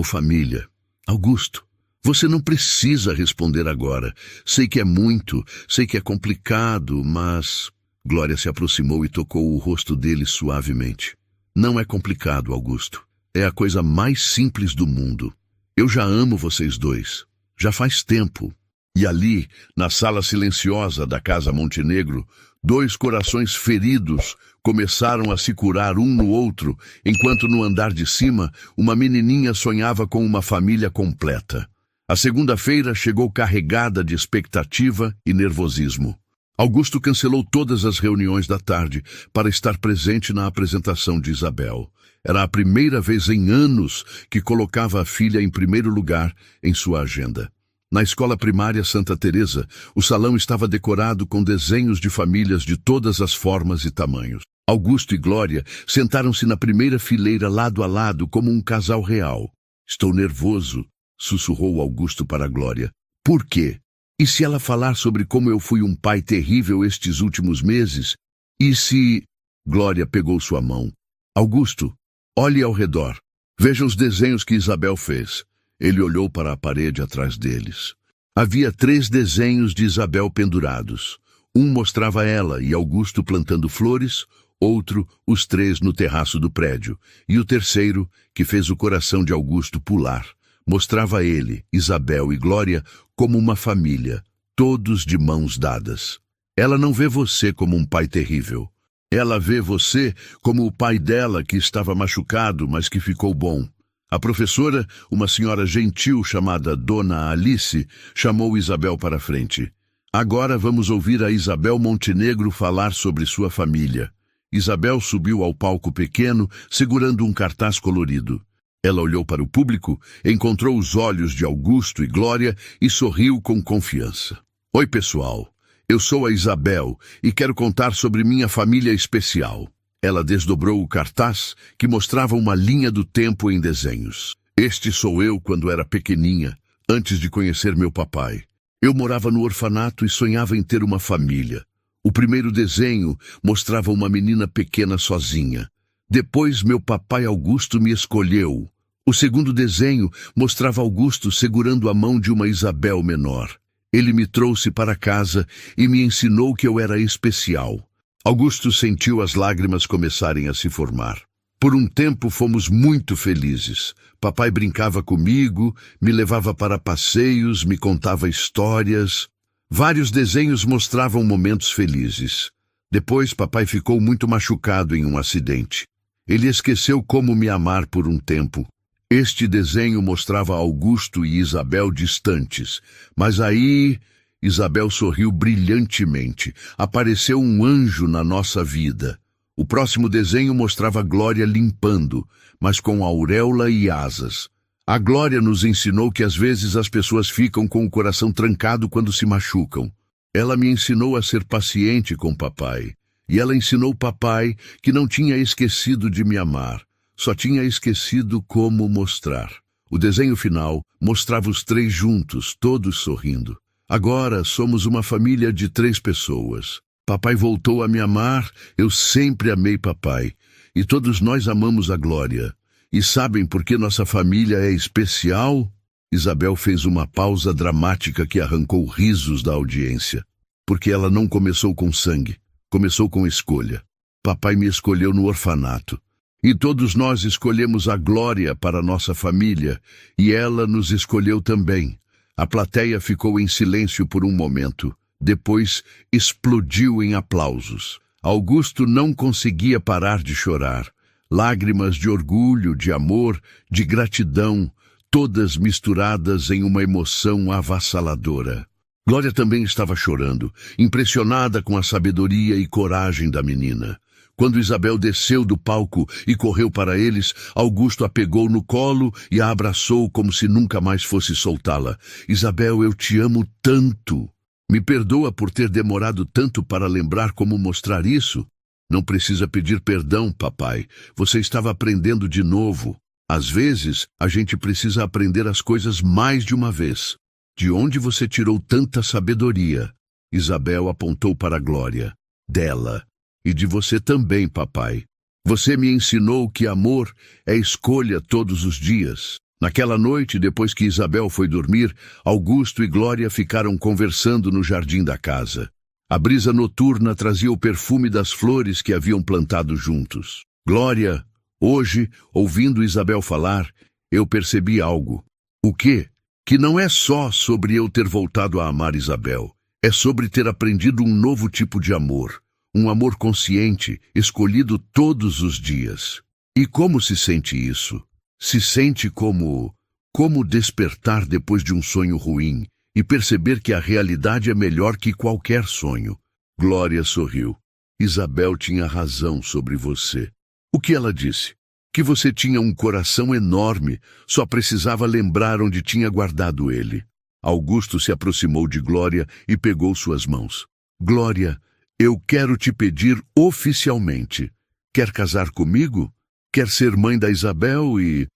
família. Augusto, você não precisa responder agora. Sei que é muito, sei que é complicado, mas... Glória se aproximou e tocou o rosto dele suavemente. Não é complicado, Augusto. É a coisa mais simples do mundo. Eu já amo vocês dois. Já faz tempo. E ali, na sala silenciosa da Casa Montenegro, dois corações feridos começaram a se curar um no outro, enquanto no andar de cima, uma menininha sonhava com uma família completa. A segunda-feira chegou carregada de expectativa e nervosismo. Augusto cancelou todas as reuniões da tarde para estar presente na apresentação de Isabel. Era a primeira vez em anos que colocava a filha em primeiro lugar em sua agenda. Na escola primária Santa Teresa, o salão estava decorado com desenhos de famílias de todas as formas e tamanhos. Augusto e Glória sentaram-se na primeira fileira lado a lado como um casal real. "Estou nervoso", sussurrou Augusto para Glória. "Por quê? E se ela falar sobre como eu fui um pai terrível estes últimos meses? E se..." Glória pegou sua mão. "Augusto, olhe ao redor. Veja os desenhos que Isabel fez." Ele olhou para a parede atrás deles. Havia 3 desenhos de Isabel pendurados. Um mostrava ela e Augusto plantando flores, outro, os 3 no terraço do prédio, e o terceiro, que fez o coração de Augusto pular, mostrava ele, Isabel e Glória como uma família, todos de mãos dadas. "Ela não vê você como um pai terrível. Ela vê você como o pai dela que estava machucado, mas que ficou bom." A professora, uma senhora gentil chamada Dona Alice, chamou Isabel para a frente. "Agora vamos ouvir a Isabel Montenegro falar sobre sua família." Isabel subiu ao palco pequeno, segurando um cartaz colorido. Ela olhou para o público, encontrou os olhos de Augusto e Glória e sorriu com confiança. "Oi, pessoal. Eu sou a Isabel e quero contar sobre minha família especial." Ela desdobrou o cartaz, que mostrava uma linha do tempo em desenhos. "Este sou eu quando era pequeninha, antes de conhecer meu papai. Eu morava no orfanato e sonhava em ter uma família. O primeiro desenho mostrava uma menina pequena sozinha. Depois meu papai Augusto me escolheu. O segundo desenho mostrava Augusto segurando a mão de uma Isabel menor. Ele me trouxe para casa e me ensinou que eu era especial." Augusto sentiu as lágrimas começarem a se formar. "Por um tempo fomos muito felizes. Papai brincava comigo, me levava para passeios, me contava histórias. Vários desenhos mostravam momentos felizes. Depois papai ficou muito machucado em um acidente. Ele esqueceu como me amar por um tempo. Este desenho mostrava Augusto e Isabel distantes, mas aí..." Isabel sorriu brilhantemente. "Apareceu um anjo na nossa vida." O próximo desenho mostrava Glória limpando, mas com auréola e asas. A Glória nos ensinou que às vezes as pessoas ficam com o coração trancado quando se machucam. Ela me ensinou a ser paciente com papai. E ela ensinou papai que não tinha esquecido de me amar, só tinha esquecido como mostrar. O desenho final mostrava os 3 juntos, todos sorrindo. "Agora somos uma família de 3 pessoas. Papai voltou a me amar, eu sempre amei papai. E todos nós amamos a Glória. E sabem por que nossa família é especial?" Isabel fez uma pausa dramática que arrancou risos da audiência. "Porque ela não começou com sangue, começou com escolha. Papai me escolheu no orfanato. E todos nós escolhemos a Glória para nossa família, e ela nos escolheu também." A plateia ficou em silêncio por um momento. Depois explodiu em aplausos. Augusto não conseguia parar de chorar. Lágrimas de orgulho, de amor, de gratidão, todas misturadas em uma emoção avassaladora. Glória também estava chorando, impressionada com a sabedoria e coragem da menina. Quando Isabel desceu do palco e correu para eles, Augusto a pegou no colo e a abraçou como se nunca mais fosse soltá-la. "Isabel, eu te amo tanto. Me perdoa por ter demorado tanto para lembrar como mostrar isso." "Não precisa pedir perdão, papai. Você estava aprendendo de novo. Às vezes, a gente precisa aprender as coisas mais de uma vez." "De onde você tirou tanta sabedoria?" Isabel apontou para a Glória. "Dela. E de você também, papai. Você me ensinou que amor é escolha todos os dias." Naquela noite, depois que Isabel foi dormir, Augusto e Glória ficaram conversando no jardim da casa. A brisa noturna trazia o perfume das flores que haviam plantado juntos. "Glória, hoje, ouvindo Isabel falar, eu percebi algo." "O quê?" "Que não é só sobre eu ter voltado a amar Isabel. É sobre ter aprendido um novo tipo de amor. Um amor consciente, escolhido todos os dias." "E como se sente isso?" "Se sente como Como despertar depois de um sonho ruim e perceber que a realidade é melhor que qualquer sonho. Glória sorriu. Isabel tinha razão sobre você. O que ela disse? Que você tinha um coração enorme, só precisava lembrar onde tinha guardado ele. Augusto se aproximou de Glória e pegou suas mãos. Glória, eu quero te pedir oficialmente. Quer casar comigo? Quer ser mãe da Isabel e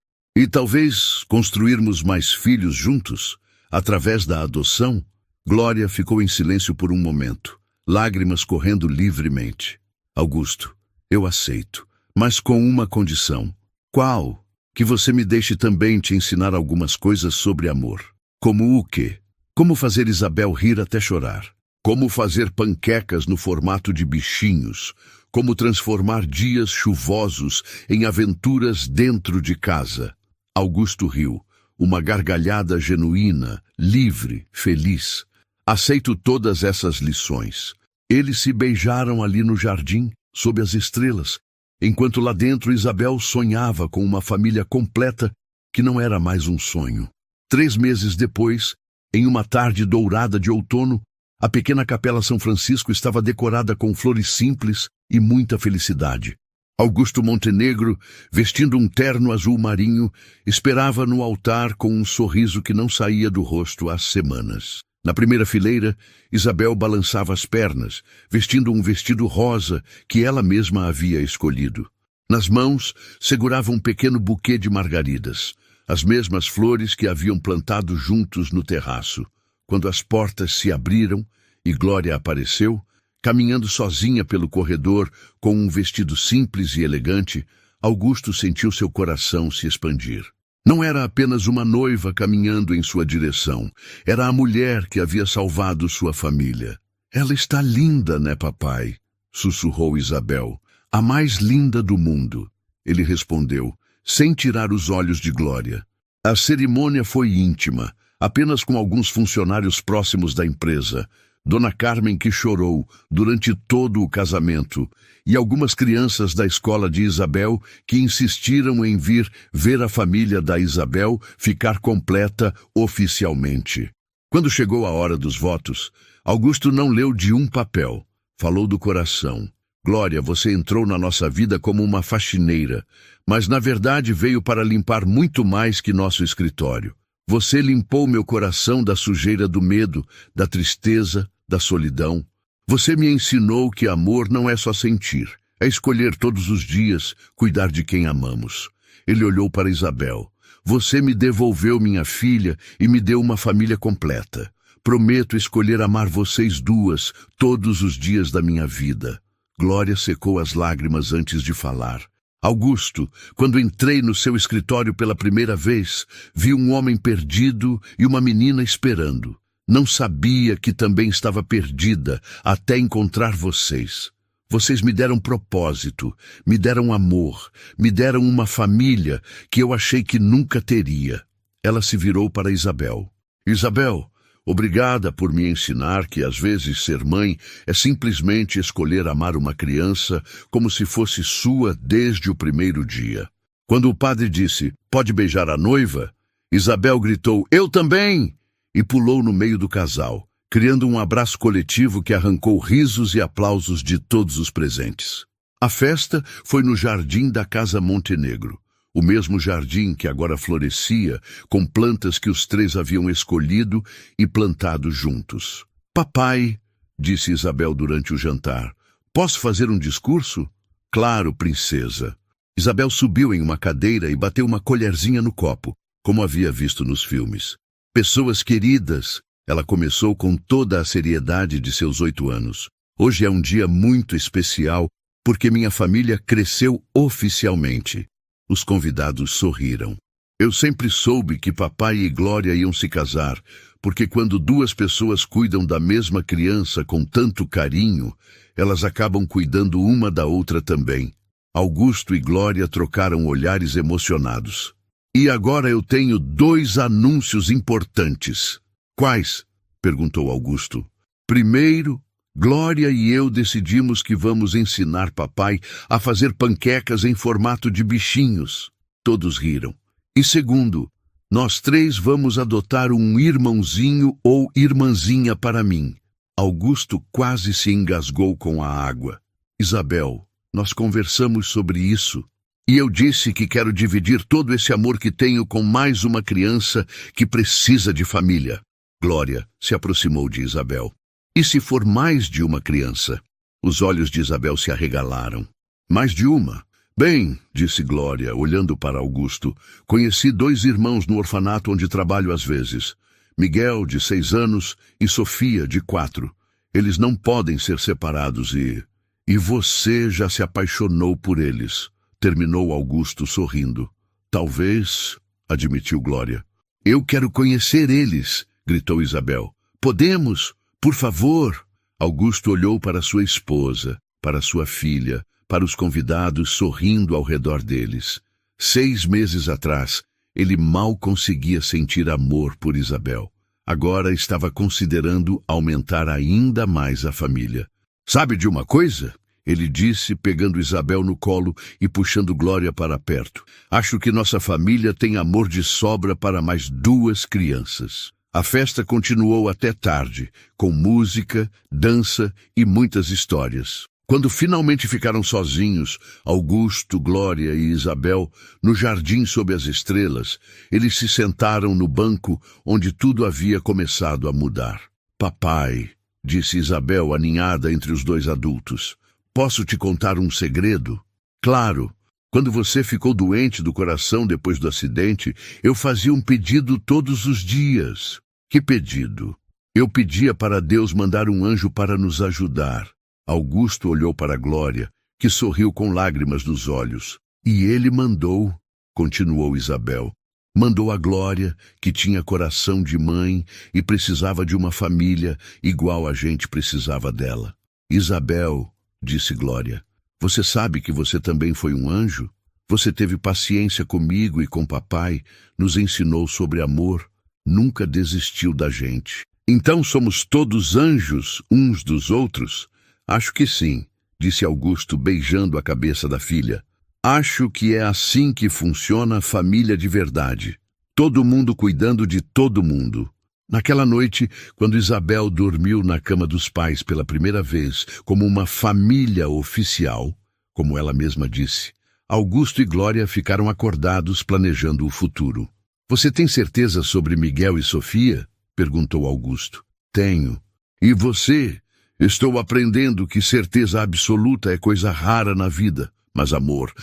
talvez construirmos mais filhos juntos, através da adoção? Glória ficou em silêncio por um momento, lágrimas correndo livremente. Augusto, eu aceito, mas com uma condição. Qual? Que você me deixe também te ensinar algumas coisas sobre amor. Como o quê? Como fazer Isabel rir até chorar. Como fazer panquecas no formato de bichinhos. Como transformar dias chuvosos em aventuras dentro de casa. Augusto riu, uma gargalhada genuína, livre, feliz. Aceito todas essas lições. Eles se beijaram ali no jardim, sob as estrelas, enquanto lá dentro Isabel sonhava com uma família completa que não era mais um sonho. 3 meses depois, em uma tarde dourada de outono, a pequena Capela São Francisco estava decorada com flores simples e muita felicidade. Augusto Montenegro, vestindo um terno azul marinho, esperava no altar com um sorriso que não saía do rosto há semanas. Na primeira fileira, Isabel balançava as pernas, vestindo um vestido rosa que ela mesma havia escolhido. Nas mãos, segurava um pequeno buquê de margaridas, as mesmas flores que haviam plantado juntos no terraço. Quando as portas se abriram e Glória apareceu, caminhando sozinha pelo corredor com um vestido simples e elegante, Augusto sentiu seu coração se expandir. Não era apenas uma noiva caminhando em sua direção, era a mulher que havia salvado sua família. Ela está linda, né, papai? Sussurrou Isabel. A mais linda do mundo. Ele respondeu, sem tirar os olhos de Glória. A cerimônia foi íntima, apenas com alguns funcionários próximos da empresa. Dona Carmen, que chorou durante todo o casamento, e algumas crianças da escola de Isabel que insistiram em vir ver a família da Isabel ficar completa oficialmente. Quando chegou a hora dos votos, Augusto não leu de um papel. Falou do coração. Glória, você entrou na nossa vida como uma faxineira, mas na verdade veio para limpar muito mais que nosso escritório. Você limpou meu coração da sujeira do medo, da tristeza, da solidão. Você me ensinou que amor não é só sentir, é escolher todos os dias, cuidar de quem amamos. Ele olhou para Isabel. Você me devolveu minha filha e me deu uma família completa. Prometo escolher amar vocês duas todos os dias da minha vida. Glória secou as lágrimas antes de falar. Augusto, quando entrei no seu escritório pela primeira vez, vi um homem perdido e uma menina esperando. Não sabia que também estava perdida até encontrar vocês. Vocês me deram propósito, me deram amor, me deram uma família que eu achei que nunca teria. Ela se virou para Isabel. Isabel, obrigada por me ensinar que às vezes ser mãe é simplesmente escolher amar uma criança como se fosse sua desde o primeiro dia. Quando o padre disse, pode beijar a noiva, Isabel gritou, eu também! E pulou no meio do casal, criando um abraço coletivo que arrancou risos e aplausos de todos os presentes. A festa foi no jardim da Casa Montenegro, o mesmo jardim que agora florescia, com plantas que os 3 haviam escolhido e plantado juntos. Papai, disse Isabel durante o jantar, posso fazer um discurso? Claro, princesa. Isabel subiu em uma cadeira e bateu uma colherzinha no copo, como havia visto nos filmes. Pessoas queridas, ela começou com toda a seriedade de seus 8 anos. Hoje é um dia muito especial porque minha família cresceu oficialmente. Os convidados sorriram. Eu sempre soube que papai e Glória iam se casar, porque quando 2 pessoas cuidam da mesma criança com tanto carinho, elas acabam cuidando uma da outra também. Augusto e Glória trocaram olhares emocionados. E agora eu tenho 2 anúncios importantes. Quais? Perguntou Augusto. Primeiro, Glória e eu decidimos que vamos ensinar papai a fazer panquecas em formato de bichinhos. Todos riram. E segundo, Nós três vamos adotar um irmãozinho ou irmãzinha para mim. Augusto quase se engasgou com a água. Isabel, nós conversamos sobre isso. E eu disse que quero dividir todo esse amor que tenho com mais uma criança que precisa de família. Glória se aproximou de Isabel. E se for mais de uma criança? Os olhos de Isabel se arregalaram. Mais de uma? Bem, disse Glória, olhando para Augusto, conheci 2 irmãos no orfanato onde trabalho às vezes. Miguel, de 6 anos, e Sofia, de 4. Eles não podem ser separados E você já se apaixonou por eles, terminou Augusto sorrindo. Talvez, admitiu Glória. Eu quero conhecer eles, gritou Isabel. Podemos, por favor. Augusto olhou para sua esposa, para sua filha, para os convidados sorrindo ao redor deles. 6 meses atrás, ele mal conseguia sentir amor por Isabel. Agora estava considerando aumentar ainda mais a família. Sabe de uma coisa? Ele disse, pegando Isabel no colo e puxando Glória para perto. Acho que nossa família tem amor de sobra para mais 2 crianças. A festa continuou até tarde, com música, dança e muitas histórias. Quando finalmente ficaram sozinhos, Augusto, Glória e Isabel, no jardim sob as estrelas, eles se sentaram no banco onde tudo havia começado a mudar. Papai, disse Isabel, aninhada entre os 2 adultos, posso te contar um segredo? Claro, quando você ficou doente do coração depois do acidente, eu fazia um pedido todos os dias. Que pedido? Eu pedia para Deus mandar um anjo para nos ajudar. Augusto olhou para Glória, que sorriu com lágrimas nos olhos. E ele mandou, continuou Isabel. Mandou a Glória, que tinha coração de mãe e precisava de uma família igual a gente precisava dela. Isabel, disse Glória, você sabe que você também foi um anjo? Você teve paciência comigo e com papai, nos ensinou sobre amor, nunca desistiu da gente. Então somos todos anjos uns dos outros? Acho que sim, disse Augusto, beijando a cabeça da filha. Acho que é assim que funciona a família de verdade. Todo mundo cuidando de todo mundo. Naquela noite, quando Isabel dormiu na cama dos pais pela primeira vez, como uma família oficial, como ela mesma disse, Augusto e Glória ficaram acordados planejando o futuro. Você tem certeza sobre Miguel e Sofia? Perguntou Augusto. Tenho. E você? Estou aprendendo que certeza absoluta é coisa rara na vida. Mas amor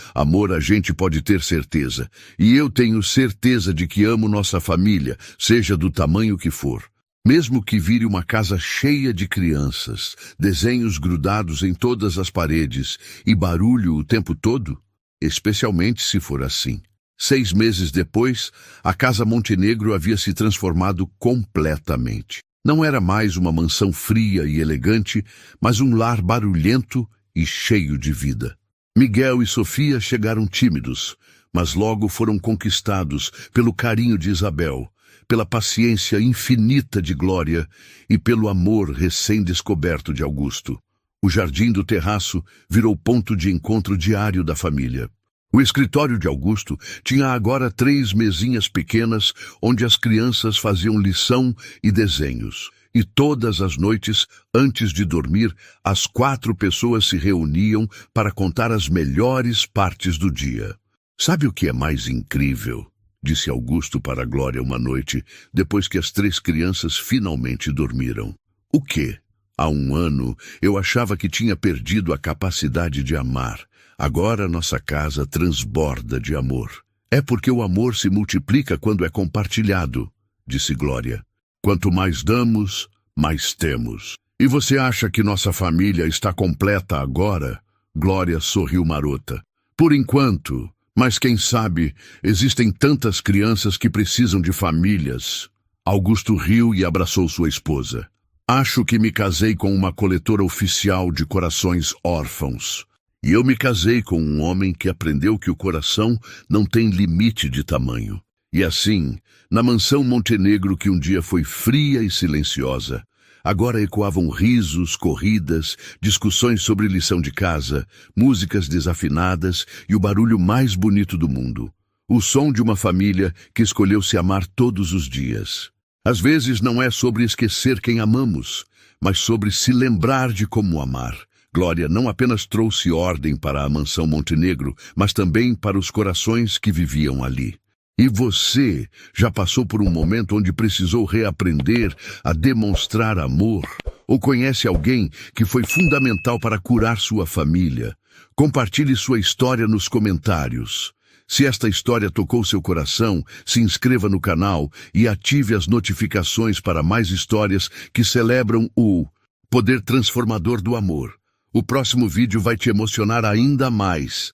a gente pode ter certeza. E eu tenho certeza de que amo nossa família, seja do tamanho que for. Mesmo que vire uma casa cheia de crianças, desenhos grudados em todas as paredes e barulho o tempo todo, especialmente se for assim. 6 meses depois, a Casa Montenegro havia se transformado completamente. Não era mais uma mansão fria e elegante, mas um lar barulhento e cheio de vida. Miguel e Sofia chegaram tímidos, mas logo foram conquistados pelo carinho de Isabel, pela paciência infinita de Glória e pelo amor recém-descoberto de Augusto. O jardim do terraço virou ponto de encontro diário da família. O escritório de Augusto tinha agora 3 mesinhas pequenas onde as crianças faziam lição e desenhos. E todas as noites, antes de dormir, as 4 pessoas se reuniam para contar as melhores partes do dia. Sabe o que é mais incrível? Disse Augusto para Glória uma noite, depois que as 3 crianças finalmente dormiram. O quê? Há 1 ano, eu achava que tinha perdido a capacidade de amar. Agora nossa casa transborda de amor. É porque o amor se multiplica quando é compartilhado, disse Glória. Quanto mais damos, mais temos. E você acha que nossa família está completa agora? Glória sorriu marota. Por enquanto, mas quem sabe, existem tantas crianças que precisam de famílias. Augusto riu e abraçou sua esposa. Acho que me casei com uma coletora oficial de corações órfãos. E eu me casei com um homem que aprendeu que o coração não tem limite de tamanho. E assim, na mansão Montenegro que um dia foi fria e silenciosa, agora ecoavam risos, corridas, discussões sobre lição de casa, músicas desafinadas e o barulho mais bonito do mundo. O som de uma família que escolheu se amar todos os dias. Às vezes não é sobre esquecer quem amamos, mas sobre se lembrar de como amar. Glória não apenas trouxe ordem para a mansão Montenegro, mas também para os corações que viviam ali. E você já passou por um momento onde precisou reaprender a demonstrar amor? Ou conhece alguém que foi fundamental para curar sua família? Compartilhe sua história nos comentários. Se esta história tocou seu coração, se inscreva no canal e ative as notificações para mais histórias que celebram o poder transformador do amor. O próximo vídeo vai te emocionar ainda mais.